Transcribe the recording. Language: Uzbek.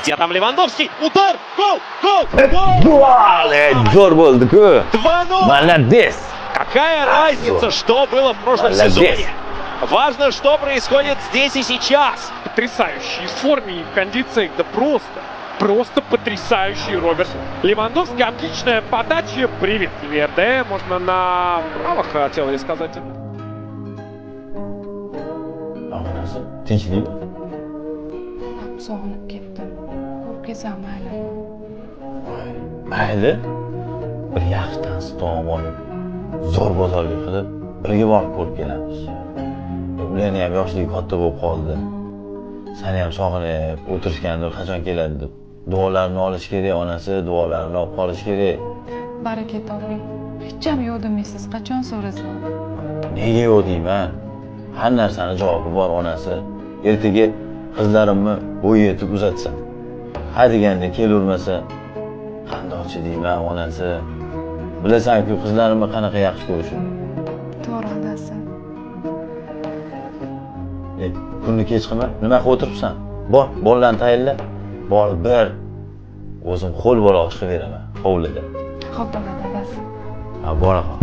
Где там Левандовский? Удар! Гол! Гол! Zo'r bo'ldi-ku. 2-0! Молодец. Какая разница, что было в прошлом Молодец. сезоне? Важно, что происходит здесь и сейчас. Потрясающий в форме и в кондициях, да просто потрясающий Роберт Левандовский. Отличная подача, привет, Верде, можно направо хотел я сказать. Onasi tinchlikmi? Sog'inib ketdim. Ko'rib kelsam mayli. Mayli. Bir yaxshi tansi taom olib, zo'r bozorga qilib, birga borib ko'rib kelamiz. Ularni ham yoshligi katta bo'lib qoldi. Seni ham sog'inib o'tirishgandir, qachon keladi deb. Duolarini olish kerak, onasi duolarini olib qolish kerak. Baraka toping. Hech ham yo'q demaysiz. Qachon so'rasam? Nega yo'q deyman? Har narsani javobi bor onasi. Ertaga qizlarimni bo'y yetib uzatsam, ha deganda kelavermasa, qandoqchi deyman onasi. Bilasan-ku qizlarimni qanaqa yaxshi ko'rishini. To'g'ri odasi. Kunni kech qilma, nima qilib o'tiribsan? Bor, bolalarni tayinla. Bor bir o'zim qo'l bola osh qilib beraman hovlida. Xo'p bo'ladi, odasi. Ha, bora qol.